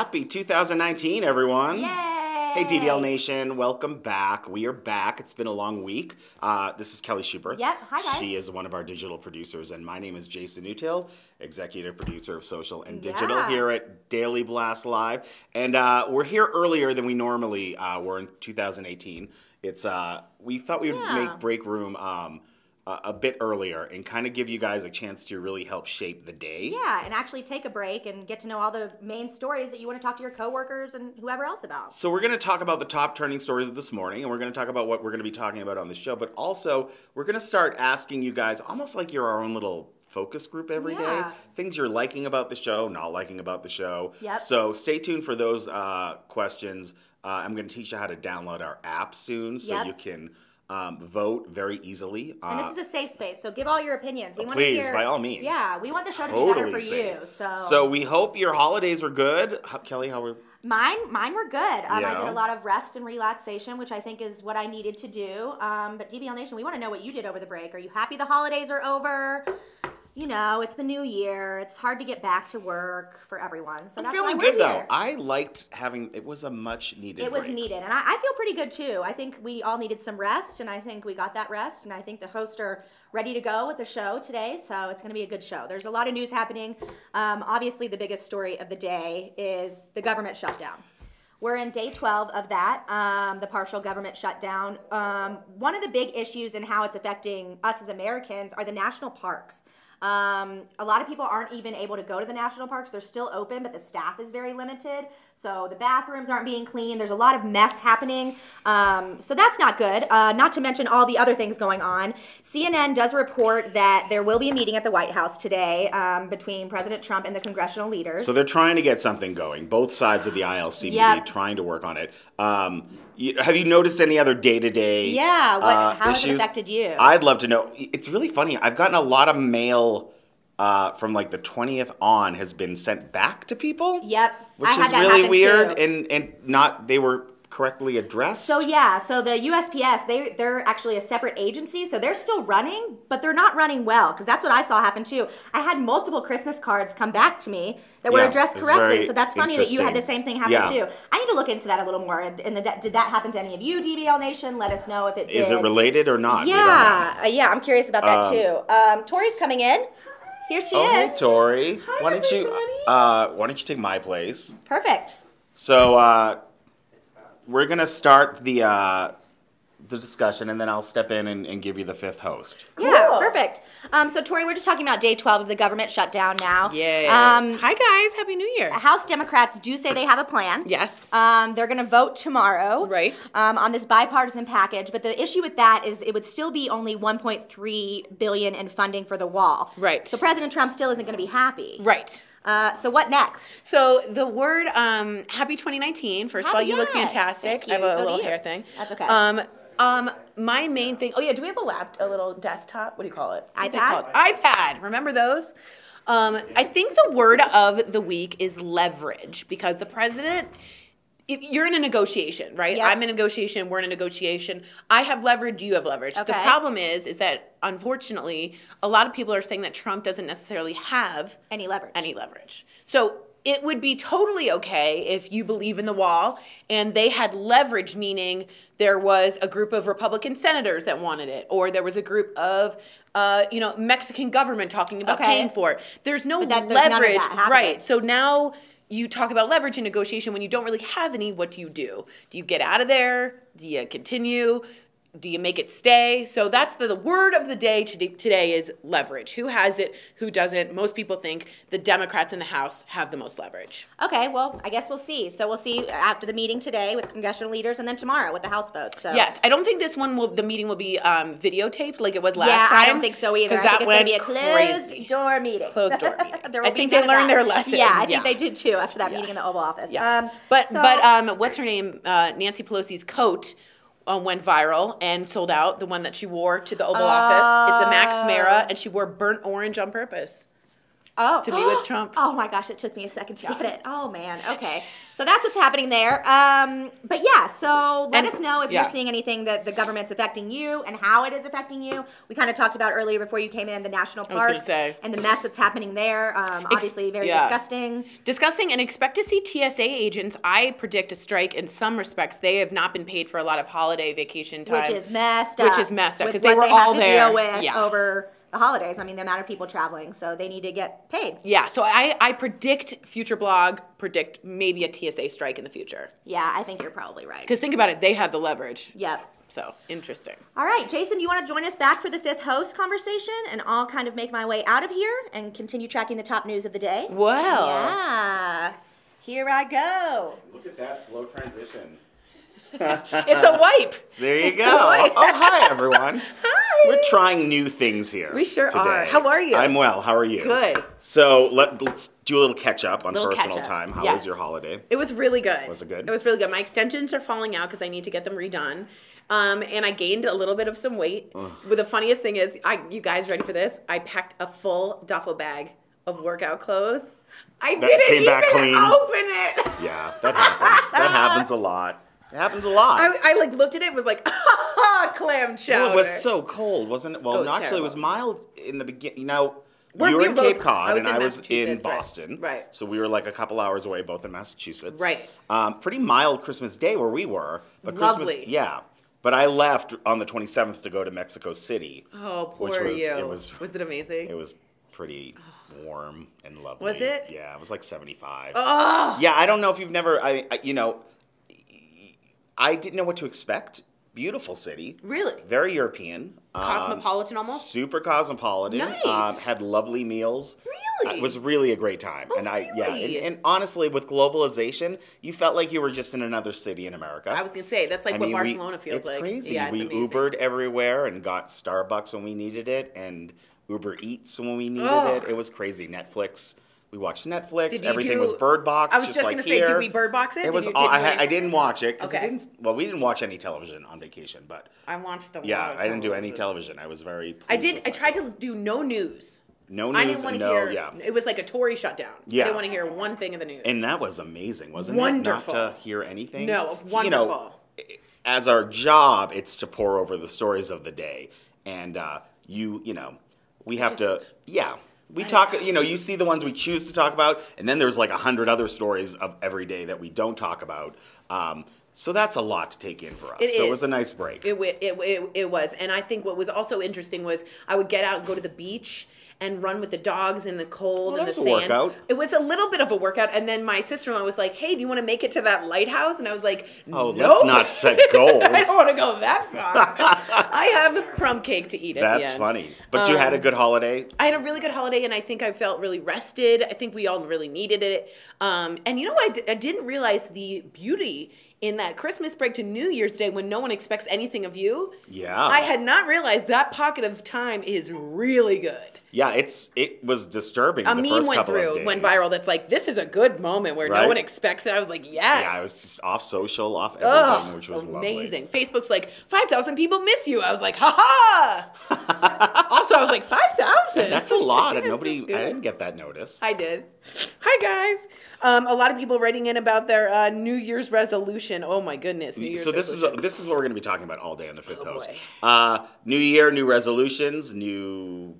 Happy 2019, everyone. Yay! Hey, DBL Nation, welcome back. We are back. It's been a long week. This is Kelly Schubert. Yep, hi guys. She is one of our digital producers, and my name is Jason Newtill, executive producer of social and digital here at Daily Blast Live. And we're here earlier than we normally were in 2018. It's we thought we would make break room a bit earlier and kind of give you guys a chance to really help shape the day. Yeah, and actually take a break and get to know all the main stories that you want to talk to your coworkers and whoever else about. So we're going to talk about the top trending stories of this morning, and we're going to talk about what we're going to be talking about on the show, but also we're going to start asking you guys, almost like you're our own little focus group every day, things you're liking about the show, not liking about the show. Yep. So stay tuned for those questions. I'm going to teach you how to download our app soon so you can vote very easily. And this is a safe space, so give all your opinions. We want please, to hear, by all means. Yeah, we want the show to Totally be better for safe. you. So we hope your holidays were good. Kelly, how were... Mine were good. I did a lot of rest and relaxation, which I think is what I needed to do. But DBL Nation, we want to know what you did over the break. Are you happy the holidays are over? You know, it's the new year. It's hard to get back to work for everyone. So I'm feeling good, though. I liked having, it was a much needed break. It was needed, and I feel pretty good, too. I think we all needed some rest, and I think we got that rest, and I think the hosts are ready to go with the show today, so it's going to be a good show. There's a lot of news happening. Obviously, the biggest story of the day is the government shutdown. We're in day 12 of that, the partial government shutdown. One of the big issues in how it's affecting us as Americans are the national parks. A lot of people aren't even able to go to the national parks. They're still open, but the staff is very limited. So the bathrooms aren't being cleaned. There's a lot of mess happening. So that's not good. Not to mention all the other things going on. CNN does report that there will be a meeting at the White House today between President Trump and the congressional leaders. So they're trying to get something going. Both sides of the aisle seem to be trying to work on it. Have you noticed any other day-to-day issues? How has it affected you? I'd love to know. It's really funny. I've gotten a lot of mail from like the 20th on has been sent back to people. Yep. Which is really weird and not, they were correctly addressed. So so the USPS, they're actually a separate agency, so they're still running, but they're not running well, because that's what I saw happen too. I had multiple Christmas cards come back to me that were addressed correctly, so that's funny that you had the same thing happen too. I need to look into that a little more. And did that happen to any of you, DBL Nation? Let us know if it did. Is it related or not? Yeah, I'm curious about that too. Tori's coming in. Here she is. Hey, Tori. Hi, why don't you take my place? Perfect. So we're gonna start the discussion, and then I'll step in and give you the fifth host. Cool. Yeah, perfect. So, Tori, we're just talking about day 12 of the government shutdown now. Yes. Hi, guys. Happy New Year. House Democrats do say they have a plan. Yes. They're going to vote tomorrow. Right. On this bipartisan package. But the issue with that is it would still be only $1.3 billion in funding for the wall. Right. So President Trump still isn't going to be happy. Right. So what next? So the word happy 2019. First of all, you look fantastic. I have a little hair thing. That's okay. My main thing. Oh yeah, do we have a little desktop? What do you call it? iPad. iPad. Remember those? I think the word of the week is leverage, because the president. You're in a negotiation, right? Yep. I'm in a negotiation. We're in a negotiation. I have leverage. You have leverage. Okay. The problem is that unfortunately, a lot of people are saying that Trump doesn't necessarily have Any leverage. So it would be totally okay if you believe in the wall and they had leverage, meaning there was a group of Republican senators that wanted it, or there was a group of Mexican government talking about paying for it. There's no leverage, none of that right? So now you talk about leverage in negotiation when you don't really have any. What do? Do you get out of there? Do you continue? Do you make it stay? So that's the word of the day today is leverage. Who has it? Who doesn't? Most people think the Democrats in the House have the most leverage. Okay, well, I guess we'll see. So we'll see after the meeting today with congressional leaders, and then tomorrow with the House votes. So. Yes, I don't think the meeting will be videotaped like it was last time. Yeah, I don't think so either. Because that went crazy. Closed door meeting. Closed door meeting. I think they learned their lesson. Yeah, I think they did too after that meeting in the Oval Office. Yeah. But what's her name? Nancy Pelosi's coat went viral and sold out, the one that she wore to the Oval Office. It's a Max Mara, and she wore burnt orange on purpose. Oh, to meet with Trump. Oh my gosh, it took me a second to get it. Oh man, okay. So that's what's happening there. But yeah, so let us know if you're seeing anything that the government's affecting you and how it is affecting you. We kind of talked about earlier before you came in the national parks and the mess that's happening there. Obviously, very disgusting. Disgusting, and expect to see TSA agents. I predict a strike in some respects. They have not been paid for a lot of holiday vacation time, which is messed up. Because they were all there deal with over the holidays. I mean, the amount of people traveling, so they need to get paid. Yeah, so I predict Future Blog, predict maybe a TSA strike in the future. Yeah, I think you're probably right. Because think about it, they have the leverage. Yep. So, interesting. All right, Jason, you want to join us back for the fifth host conversation? And I'll kind of make my way out of here and continue tracking the top news of the day. Well. Yeah. Here I go. Look at that slow transition. It's a wipe. There you go. Oh, hi, everyone. Hi. We're trying new things here. We sure today. are. How are you? I'm well. How are you? Good. So let's do a little catch up on personal time. How was your holiday? It was really good. Was it good? It was really good. My extensions are falling out because I need to get them redone. And I gained a little bit of some weight. But the funniest thing is, you guys ready for this? I packed a full duffel bag of workout clothes. I didn't came back even clean. open it. Yeah, that happens. That happens a lot. It happens a lot. I like looked at it, was like, clam chowder. Well, it was so cold, wasn't it? Well, actually, it was mild in the beginning. Now, you were in Cape Cod, and I was in Boston. Right. So we were like a couple hours away, both in Massachusetts. Right. Pretty mild Christmas Day where we were. But Lovely. Christmas, yeah. But I left on the 27th to go to Mexico City. Oh, poor you. Was it amazing? It was pretty warm and lovely. Was it? Yeah, it was like 75. Oh. Yeah, I don't know if you've never, I didn't know what to expect. Beautiful city. Really? Very European. Cosmopolitan almost? Super cosmopolitan. Nice. Had lovely meals. Really? It was really a great time. Oh, and really? and honestly, with globalization, you felt like you were just in another city in America. I was going to say, that's like what Barcelona feels like. It's crazy. Yeah, it's we amazing. Ubered everywhere and got Starbucks when we needed it and Uber Eats when we needed it. It was crazy. Netflix. We watched Netflix. Everything was Bird Box. I was just like going to say, did we Bird Box it? It was. I didn't watch it because we didn't watch any television on vacation. But I watched I didn't do any television. I was very. Pleased I tried to do no news. No news. I didn't want to hear. It was like a Tory shutdown. Yeah. I didn't want to hear one thing in the news. And that was amazing, wasn't Wonderful. it? Not to hear anything. No, wonderful. As our job, it's to pour over the stories of the day, and we have to. Yeah. We talk, you see the ones we choose to talk about, and then there's like 100 other stories of every day that we don't talk about. So that's a lot to take in for us. It was a nice break. It was. And I think what was also interesting was I would get out and go to the beach and run with the dogs in the cold and the sand. That was a workout. It was a little bit of a workout. And then my sister-in-law was like, hey, do you want to make it to that lighthouse? And I was like, no. Let's not set goals. I don't want to go that far. I have a crumb cake to eat at the end. That's funny. But you had a good holiday? I had a really good holiday, and I think I felt really rested. I think we all really needed it. And you know what? I didn't realize the beauty in that Christmas break to New Year's Day when no one expects anything of you. Yeah. I had not realized that pocket of time is really good. Yeah, it was disturbing. A meme went viral that's like, this is a good moment where no one expects it. I was like, yes. Yeah, I was just off social, off everything, which was amazing. lovely. Facebook's like, 5,000 people miss you. I was like, ha-ha. Also, I was like, 5,000? That's a lot. I didn't get that notice. I did. Hi, guys. A lot of people writing in about their New Year's resolution. Oh, my goodness. New Year's resolution. This is what we're going to be talking about all day on the Fifth Host. New year, new resolutions, new...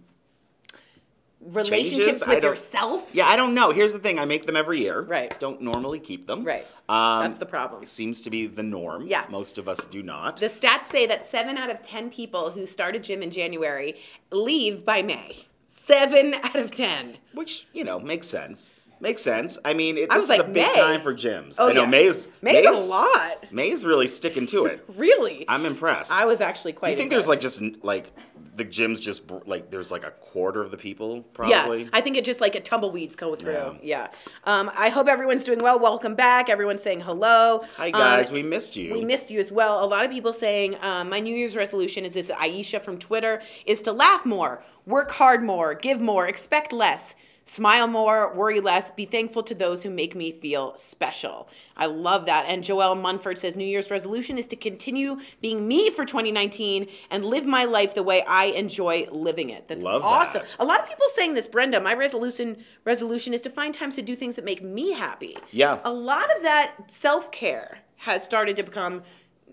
relationships with yourself? Yeah, I don't know. Here's the thing. I make them every year. Right. Don't normally keep them. Right. That's the problem. It seems to be the norm. Yeah. Most of us do not. The stats say that 7 out of 10 people who start a gym in January leave by May. 7 out of 10. Which, makes sense. Makes sense. I mean, this is like, a big time for gyms. Oh, I know May's a lot. May's really sticking to it. Really? I'm impressed. I was actually quite Do you think impressed. there's the gyms just there's like a quarter of the people probably? Yeah, I think it just like a tumbleweeds go through. Yeah. I hope everyone's doing well. Welcome back. Everyone's saying hello. Hi guys, we missed you. We missed you as well. A lot of people saying my New Year's resolution is this. Aisha from Twitter is to laugh more, work hard more, give more, expect less. Smile more, worry less, be thankful to those who make me feel special. I love that. And Joelle Munford says, New Year's resolution is to continue being me for 2019 and live my life the way I enjoy living it. That's Love awesome. that. A lot of people saying this, Brenda, my resolution is to find times to do things that make me happy. Yeah. A lot of that self-care has started to become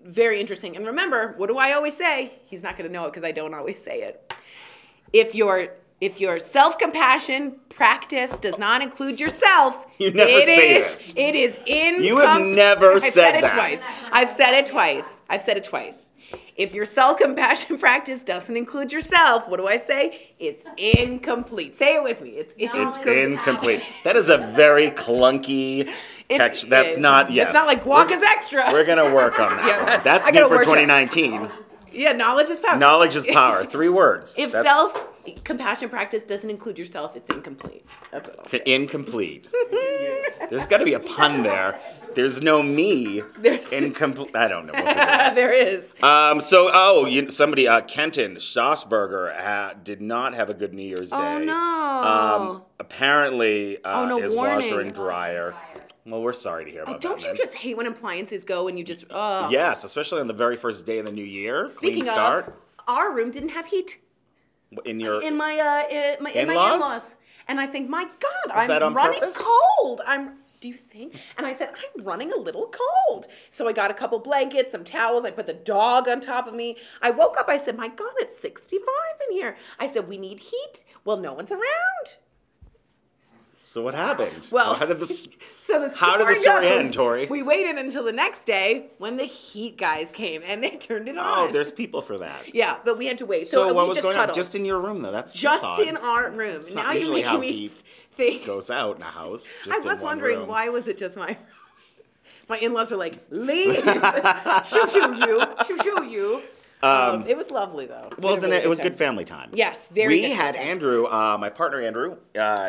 very interesting. And remember, what do I always say? He's not going to know it because I don't always say it. If your self-compassion practice does not include yourself, You never say this. It is incomplete. You have never I've said it that. Twice. I've said it twice. If your self-compassion practice doesn't include yourself, what do I say? It's incomplete. Say it with me. It's Incomplete. That is a very clunky catch. That's not, yes. It's not like guac is extra. We're going to work on that. Yeah, one. That's I new gotta for workshop. 2019. Yeah, knowledge is power. Knowledge is power. 3 words. If That's self-compassion practice doesn't include yourself, it's incomplete. That's what I'll say. incomplete. There's got to be a pun there. There's no me. There's- Incomplete. I don't know. We'll figure it out. There is. Somebody, Kenton Stossberger did not have a good New Year's Day. Oh, no. Apparently, no, his warning. washer and dryer. Well, we're sorry to hear about that. Don't you man. just hate when appliances go and you just, Yes, especially on the very first day of the new year. Speaking Clean start. of, our room didn't have heat In your in my In-laws? in-laws. And I think, my God, that on I'm running purpose? cold. Do you think? And I said, I'm running a little cold. So I got a couple blankets, some towels. I put the dog on top of me. I woke up. I said, my God, it's 65 in here. I said, we need heat. Well, no one's around. So what happened? Well, how did this? So the How did the story goes, end, Tori? We waited until the next day when the heat guys came and they turned it on. Oh, there's people for that. Yeah, but we had to wait. So we what was just going on? cuddled. Just in your room, though. That's Just odd. in our room. It's Now not you're usually making how me heat think. goes out in a house. I Just in was one wondering, room. why was it just my room? My in-laws were like, leave. Shoo you. Shoo you. It was lovely, though. Well, We had a really it was time. good family time. Yes, very We good had family time. Andrew, my partner Andrew.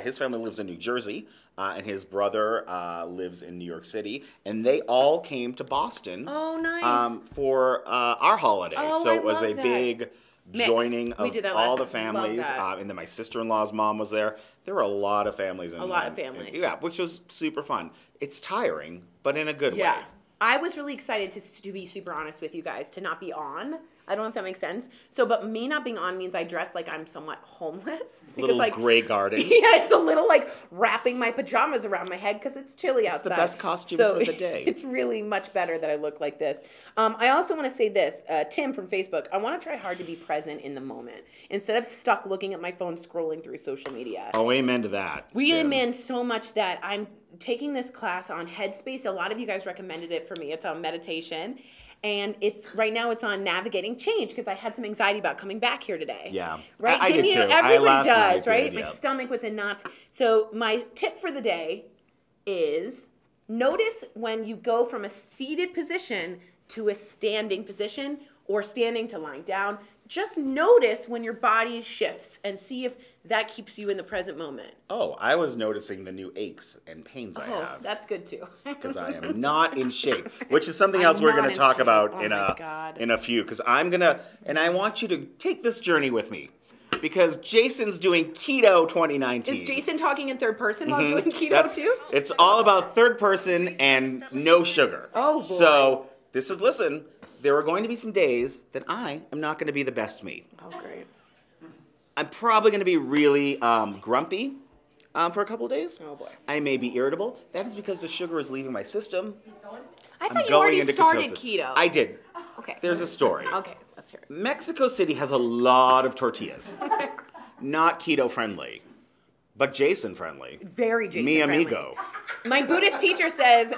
His family lives in New Jersey, and his brother lives in New York City, and they all came to Boston. Oh, nice. For our holiday. Oh, so I it was love a that. big Mix. joining We of did that all last the time. Love families, that. and then my sister-in-law's mom was there. There were a lot of families. A lot of families. Yeah, which was super fun. It's tiring, but in a good Yeah. way. I was really excited to be super honest with you guys, to not be on. I don't know if that makes sense. So, but me not being on means I dress like I'm somewhat homeless. Little like, gray gardens. Yeah, it's a little like wrapping my pajamas around my head because it's chilly outside. the best costume So for the day. It's really much better that I look like this. I also want to say this, Tim from Facebook, I want to try hard to be present in the moment instead of stuck looking at my phone scrolling through social media. Oh, amen to that. We Jim. amen so much that I'm taking this class on Headspace. A lot of you guys recommended it for me. It's on meditation. And right now it's on navigating change because I had some anxiety about coming back here today. Yeah. Right? I Didn't did you? too. I Everybody last night does, right? did, My yeah. stomach was in knots. So my tip for the day is notice when you go from a seated position to a standing position or standing to lying down. Just notice when your body shifts and see if that keeps you in the present moment. Oh, I was noticing the new aches and pains I Oh, have. that's good too. Because I am not in shape, which is something I'm else we're not going to in talk shape. about Oh my God. in a few. Because I'm going to, and I want you to take this journey with me. Because Jason's doing Keto 2019. Is Jason talking in third person while doing keto That's- too? It's all about third person and no sugar. Oh, boy. So listen, there are going to be some days that I am not going to be the best me. Oh, great. I'm probably going to be really grumpy for a couple of days. Oh, boy. I may be irritable. That is because the sugar is leaving my system. I I'm thought you going already into started ketosis. keto. I did. Okay. There's a story. Okay, let's hear it. Mexico City has a lot of tortillas. Not keto friendly, but Jason friendly. Very Jason Mi friendly. amigo. My Buddhist teacher says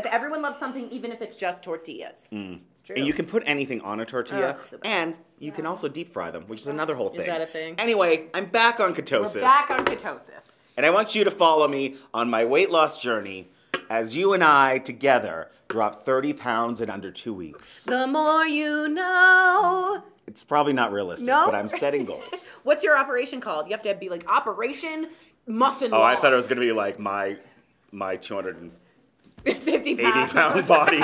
everyone loves something even if it's just tortillas. It's true. And you can put anything on a tortilla, Ugh, the best. and you can also deep fry them, which is another whole thing. that a thing? Anyway, I'm back on ketosis. We're back on ketosis. And I want you to follow me on my weight loss journey as you and I together drop 30 pounds in under 2 weeks. The more you know. It's probably not realistic, No? but I'm setting goals. What's your operation called? You have to be like Operation Muffin Oh, I Loss. thought it was going to be like my 280 50 pounds. pound body.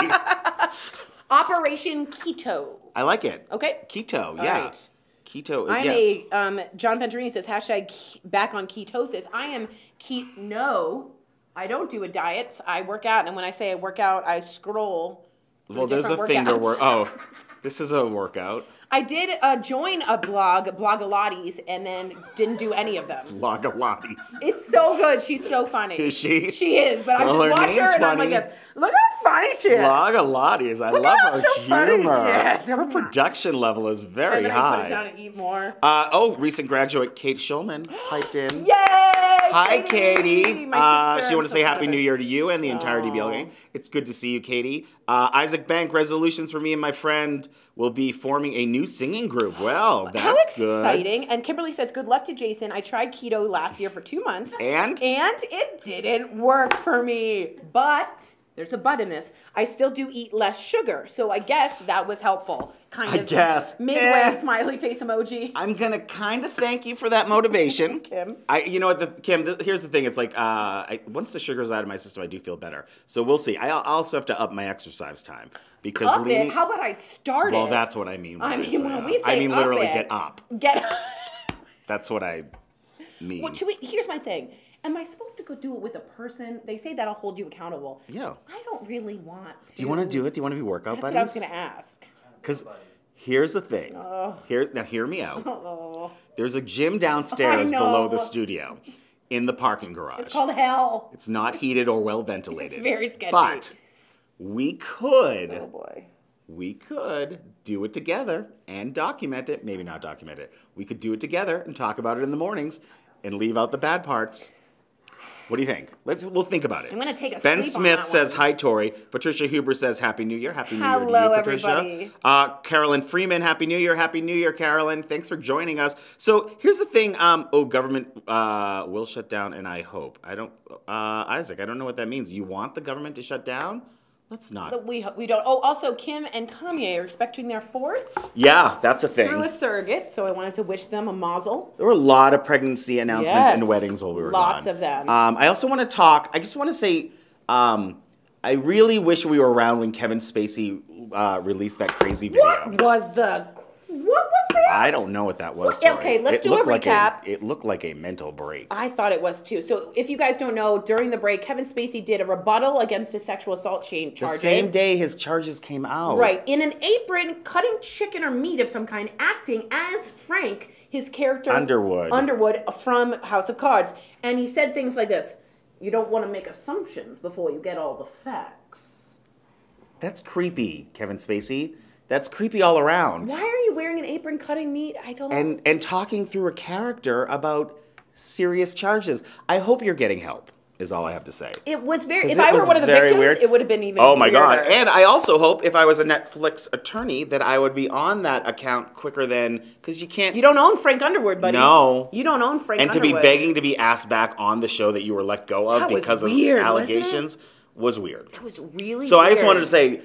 Operation Keto. I like it. Okay. Keto, All yeah. right. Keto. I'm yes. John Venturini says, back on ketosis. I am no, I don't do a diet. I work out. And when I say I work out, I scroll. Well, there's a finger work. Oh, this is a workout. I did join a blog, Blogalotties, and then didn't do any of them. Blogalotties. It's so good. She's so funny. Is she? She is, but I just watch her and I'm like this. Look how funny she is. Blogalotties. I love her humor. Yes. Her production level is very and then high. I put it down and eat more. Recent graduate Kate Schulman piped in. Yay! Hi, Katie. My sister. She want to say Happy New Year to you and the entire DBL gang. It's good to see you, Katie. Isaac Bank, resolutions for me and my friend will be forming a new singing group. Well, that's good. How exciting. And Kimberly says, good luck to Jason. I tried keto last year for 2 months. And it didn't work for me. But, there's a but in this, I still do eat less sugar. So I guess that was helpful. I guess. Midway smiley face emoji. I'm going to kind of thank you for that motivation. Kim. You know what, Kim, here's the thing. It's like, once the sugar's out of my system, I do feel better. So we'll see. I also have to up my exercise time. Because up it? How about I start it? Well, that's what I mean. When we say literally up get up. Get up. That's what I mean. Well, here's my thing. Am I supposed to go do it with a person? They say that'll hold you accountable. Yeah. I don't really want to. Do you want to do it? Do you want to be workout buddies? That's what I was going to ask. Because here's the thing. Now hear me out. There's a gym downstairs below the studio in the parking garage. It's called hell. It's not heated or well ventilated. It's very sketchy. But we could. Oh boy. We could do it together and document it. Maybe not document it. We could do it together and talk about it in the mornings and leave out the bad parts. What do you think? We'll think about it. I'm going to take a Ben sleep Smith on that says, one. hi, Tori. Patricia Huber says, Happy New Year. Happy New Year to Hello, you, Patricia. everybody. Carolyn Freeman, Happy New Year. Happy New Year, Carolyn. Thanks for joining us. So here's the thing. Government will shut down, and I hope. Isaac, I don't know what that means. You want the government to shut down? Let's not. We don't. Oh, also, Kim and Kanye are expecting their fourth. Yeah, that's a thing. Through a surrogate, so I wanted to wish them a mazel. There were a lot of pregnancy announcements and weddings while we were Lots gone. of them. I also want to talk. I just want to say, I really wish we were around when Kevin Spacey released that crazy video. What was that? I don't know what that was. Okay, let's do a recap. It looked like a mental break. I thought it was too. So if you guys don't know, during the break, Kevin Spacey did a rebuttal against his sexual assault charges. The same day his charges came out. Right. In an apron, cutting chicken or meat of some kind, acting as Frank, his character. Underwood from House of Cards. And he said things like this. You don't want to make assumptions before you get all the facts. That's creepy, Kevin Spacey. That's creepy all around. Why are you wearing an apron cutting meat? I don't. And talking through a character about serious charges. I hope you're getting help, is all I have to say. It was very. If I were one of the victims, it would have been even. Oh my God! weirder. And I also hope if I was a Netflix attorney that I would be on that account quicker than because you can't. You don't own Frank Underwood, buddy. No. You don't own Frank. And Underwood. to be begging to be asked back on the show that you were let go of because of allegations was weird. That was really. So weird. I just wanted to say,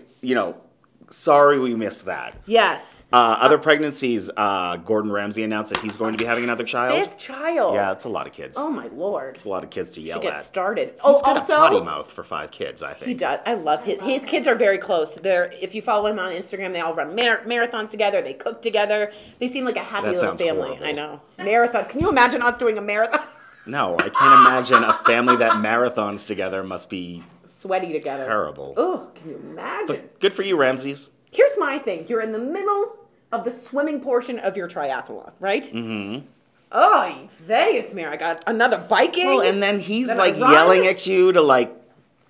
sorry we missed that. Yes. Other pregnancies, Gordon Ramsay announced that he's going to be having another child. Fifth child. Yeah, it's a lot of kids. Oh my Lord. It's a lot of kids to yell Get at. started. He's got a potty mouth for 5 kids, I think. He does. I love his kids are very close. If you follow him on Instagram, they all run marathons together. They cook together. They seem like a happy little family. Horrible. I know. Marathon. Can you imagine us doing a marathon? No, I can't imagine a family that marathons together must be sweaty together. Terrible. Oh, can you imagine? But good for you, Ramses. Here's my thing. You're in the middle of the swimming portion of your triathlon, right? Mm-hmm. Oh, Vegas, I got another biking. Well, and then he's yelling at you to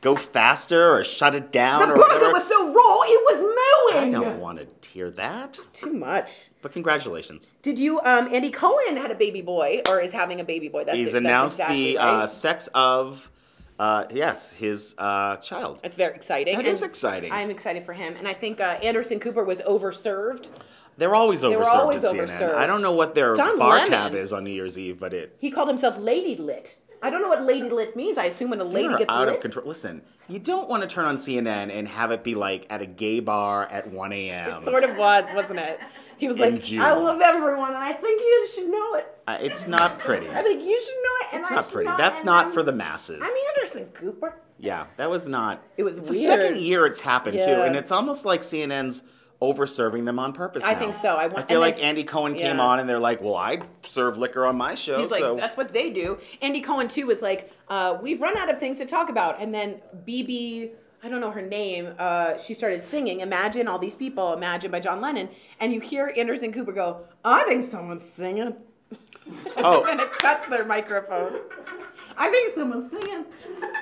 go faster or shut it down. The burger was so raw, it was mooing. I don't want to hear that. Too much. But congratulations. Did you, Andy Cohen had a baby boy, or is having a baby boy. He's announced the sex of... yes, his child. It's very exciting. That is exciting. I'm excited for him. And I think Anderson Cooper was overserved. They're always overserved at CNN. Overserved. I don't know what their bar tab is on New Year's Eve, but He called himself Lady Lit. I don't know what Lady Lit means. I assume when a lady gets out lit. Of control. Listen, you don't want to turn on CNN and have it be at a gay bar at 1 a.m. It sort of was, wasn't it? He was like, June. I love everyone, and I think you should know it. It's not pretty. I think you should know it, and it's not pretty. That's not for the masses. I'm Anderson Cooper. Yeah, that was not. It was it's weird. The second year it's happened, too, and it's almost like CNN's over-serving them on purpose I now. think so. I feel like Andy Cohen came on and they're like, well, I serve liquor on my show. He's like, that's what they do. Andy Cohen, too, was like, we've run out of things to talk about. And then BB, I don't know her name, she started singing Imagine, all these people, Imagine by John Lennon. And you hear Anderson Cooper go, I think someone's singing. Oh. And it cuts their microphone. I think someone's singing.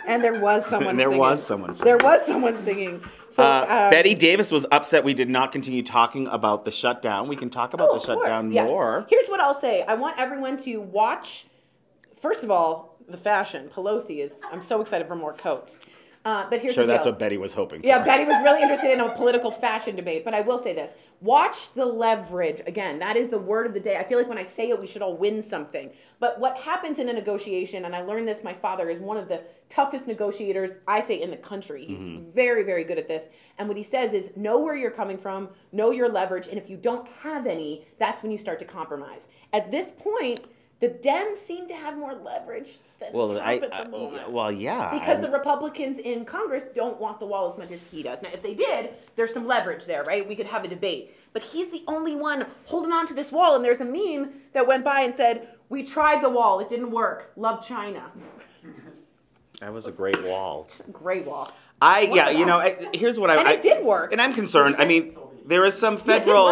And there was someone singing. There was someone singing. There was someone singing. So, Betty Davis was upset we did not continue talking about the shutdown. We can talk about the shutdown more. Here's what I'll say. I want everyone to watch, first of all, the fashion. Pelosi is, I'm so excited for more coats. But here's the deal. That's what Betty was hoping for. Yeah, Betty was really interested in a political fashion debate. But I will say this. Watch the leverage. Again, that is the word of the day. I feel like when I say it, we should all win something. But what happens in a negotiation, and I learned this, my father is one of the toughest negotiators, I say, in the country. He's very, very good at this. And what he says is, know where you're coming from, know your leverage, and if you don't have any, that's when you start to compromise. At this point, the Dems seem to have more leverage than Trump at the moment. Well, yeah. Because the Republicans in Congress don't want the wall as much as he does. Now, if they did, there's some leverage there, right? We could have a debate. But he's the only one holding on to this wall. And there's a meme that went by and said, we tried the wall. It didn't work. Love China. That was a great wall. Great wall. Here's what And it did work. And I'm concerned. I mean, there is some federal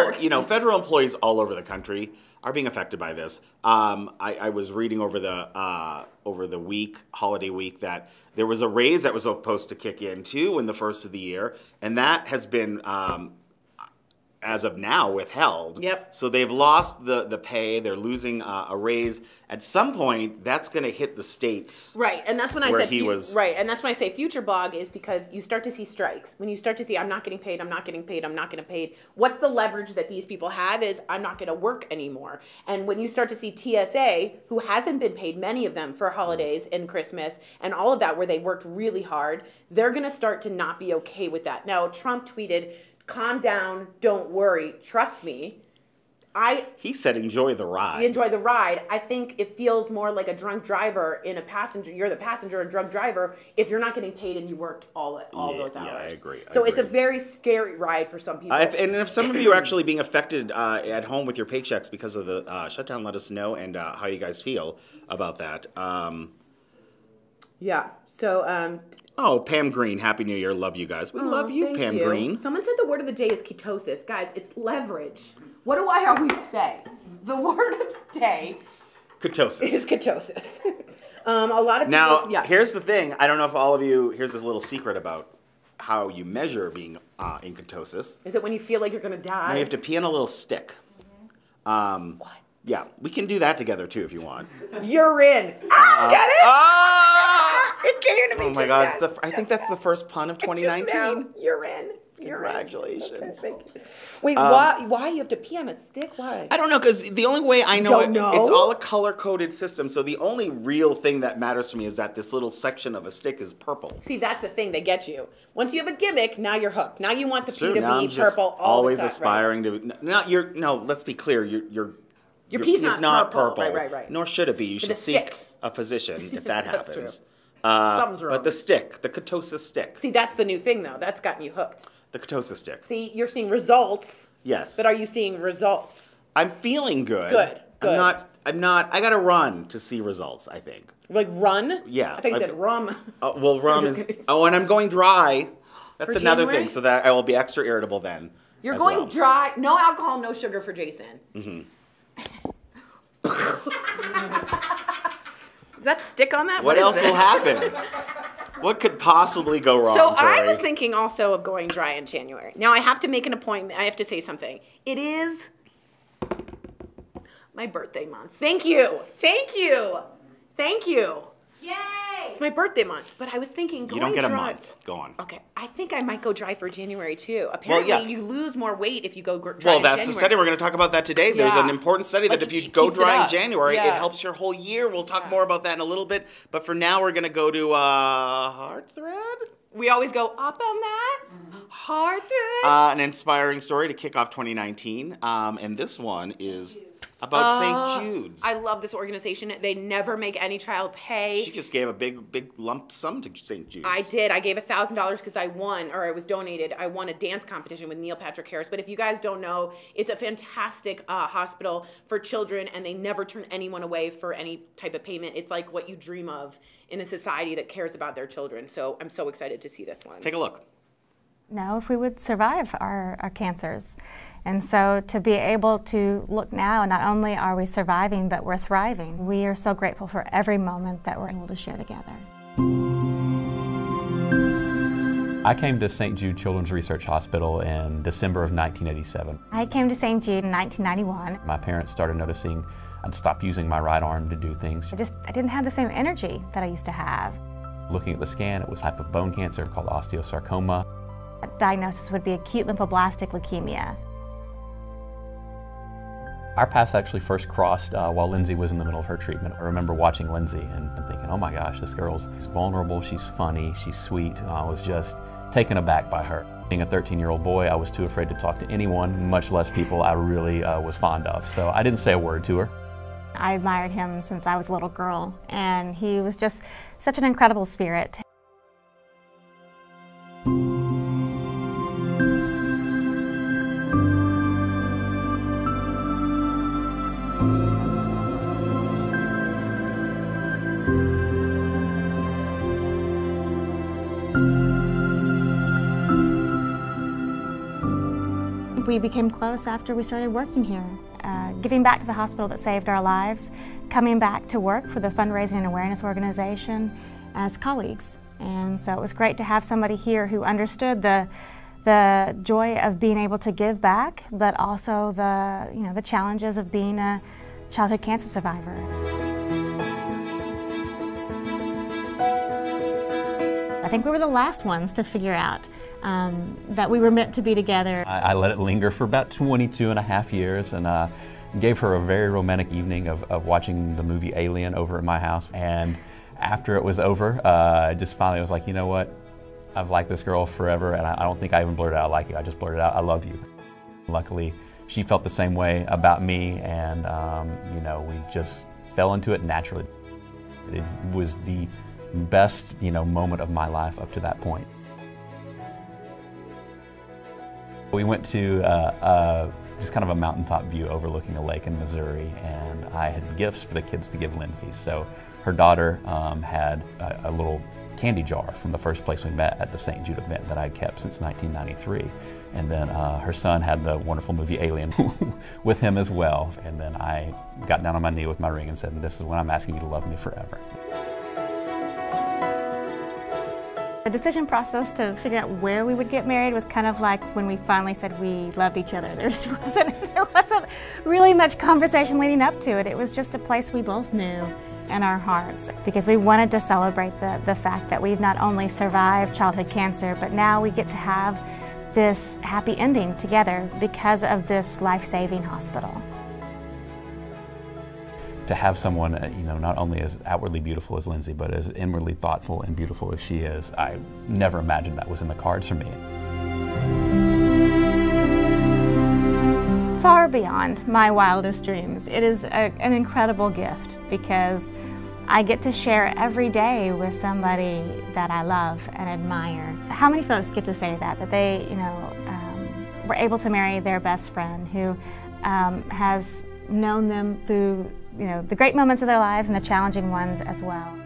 employees all over the country are being affected by this. I was reading over the week, holiday week, that there was a raise that was supposed to kick in too in the first of the year, and that has been as of now withheld. Yep. So they've lost the pay. They're losing a raise. At some point, that's going to hit the states. Right, and that's when I where said he was. Right, and that's when I say future blog is because you start to see strikes. When you start to see, I'm not getting paid, I'm not getting paid, I'm not getting paid. What's the leverage that these people have is I'm not going to work anymore. And when you start to see TSA, who hasn't been paid, many of them for holidays and Christmas and all of that, where they worked really hard, they're going to start to not be okay with that. Now, Trump tweeted, calm down, don't worry, trust me. He said enjoy the ride. Enjoy the ride. I think it feels more like a drunk driver in a passenger. You're the passenger, a drunk driver, if you're not getting paid and you worked all those hours. Yeah, I agree. It's a very scary ride for some people. And if some of you are actually being affected at home with your paychecks because of the shutdown, let us know and how you guys feel about that. Yeah. So. Oh, Pam Green, Happy New Year. Love you guys. We love you, Pam Green. Someone said the word of the day is ketosis. Guys, it's leverage. What do I always say? The word of the day ketosis. Is ketosis. A lot of people. Now, yes. Here's the thing. I don't know if all of you, here's this little secret about how you measure being in ketosis. Is it when you feel like you're going to die? No, you have to pee on a little stick. What? Yeah, we can do that together too if you want. You're in. Get it? It came to me. Oh my God! I think that's the first pun of 2019. You're in. Congratulations. Okay, thank you. Wait, why you have to pee on a stick? Why? I don't know, because the only way I know, it's all a color-coded system. So the only real thing that matters to me is that this little section of a stick is purple. See, that's the thing. They get you. Once you have a gimmick, now you're hooked. Now you want the pee to now be I'm just purple. Always aspiring to. No, let's be clear. Your pee's not purple. Right. Nor should it be. You should seek a physician if that That's happens. True. Something's wrong. But the stick, the ketosis stick. See, that's the new thing, though. That's gotten you hooked. The ketosis stick. See, you're seeing results. Yes. But are you seeing results? I'm feeling good. Good. I'm not. I got to run to see results, I think. Like run? Yeah. I think you said rum. Well, rum is. Oh, and I'm going dry. That's For another January? thing, so that I will be extra irritable then. You're going dry. No alcohol, no sugar for Jason. Mm-hmm. Does that stick on that? What else will happen? What could possibly go wrong, So Tori? I was thinking also of going dry in January. Now I have to make an appointment. I have to say something. It is my birthday month. Thank you. Yay! It's my birthday month. But I was thinking going You don't get dry. a month. Go on. Okay, I think I might go dry for January too. Apparently, yeah. you lose more weight if you go dry Well, in that's January. the study. We're going to talk about that today. There's Yeah. an important study that Like, if you it go keeps it dry in up. January, Yeah. it helps your whole year. We'll talk more about that in a little bit. But for now, we're going to go to Heart Thread. We always go up on that. Hard thread. An inspiring story to kick off 2019. And this one is about St. Jude's? I love this organization. They never make any child pay. She just gave a big lump sum to St. Jude's. I did. I gave $1,000 because I won, or I was donated. I won a dance competition with Neil Patrick Harris. But if you guys don't know, it's a fantastic hospital for children, and they never turn anyone away for any type of payment. It's like what you dream of in a society that cares about their children. So I'm so excited to see this one. Let's take a look. Know if we would survive our cancers. And so to be able to look now, not only are we surviving, but we're thriving. We are so grateful for every moment that we're able to share together. I came to St. Jude Children's Research Hospital in December of 1987. I came to St. Jude in 1991. My parents started noticing I'd stopped using my right arm to do things. I didn't have the same energy that I used to have. Looking at the scan, it was a type of bone cancer called osteosarcoma. Diagnosis would be acute lymphoblastic leukemia. Our paths actually first crossed while Lindsay was in the middle of her treatment. I remember watching Lindsay and thinking, oh my gosh, this girl's vulnerable, she's funny, she's sweet, and I was just taken aback by her. Being a 13-year-old boy, I was too afraid to talk to anyone, much less people I really was fond of, so I didn't say a word to her. I admired him since I was a little girl, and he was just such an incredible spirit. We became close after we started working here, giving back to the hospital that saved our lives, coming back to work for the fundraising and awareness organization as colleagues. And so it was great to have somebody here who understood the joy of being able to give back, but also the challenges of being a childhood cancer survivor. I think we were the last ones to figure out that we were meant to be together. I let it linger for about 22.5 years and gave her a very romantic evening of watching the movie Alien over at my house. And after it was over, I just finally was like, you know what? I've liked this girl forever, and I don't think I even blurted out I like you. I just blurted out I love you. Luckily, she felt the same way about me, and you know, we just fell into it naturally. It was the best, moment of my life up to that point. We went to just kind of a mountaintop view overlooking a lake in Missouri, and I had gifts for the kids to give Lindsay. So her daughter had a little candy jar from the first place we met at the St. Jude event that I'd kept since 1993. And then her son had the wonderful movie Alien with him as well. And then I got down on my knee with my ring and said, this is when I'm asking you to love me forever. The decision process to figure out where we would get married was kind of like when we finally said we loved each other. There wasn't really much conversation leading up to it. It was just a place we both knew in our hearts, because we wanted to celebrate the fact that we've not only survived childhood cancer, but now we get to have this happy ending together because of this life-saving hospital. To have someone, not only as outwardly beautiful as Lindsay, but as inwardly thoughtful and beautiful as she is, I never imagined that was in the cards for me. Far beyond my wildest dreams. It is an incredible gift because I get to share every day with somebody that I love and admire. How many folks get to say that they, were able to marry their best friend who has known them through the great moments of their lives and the challenging ones as well.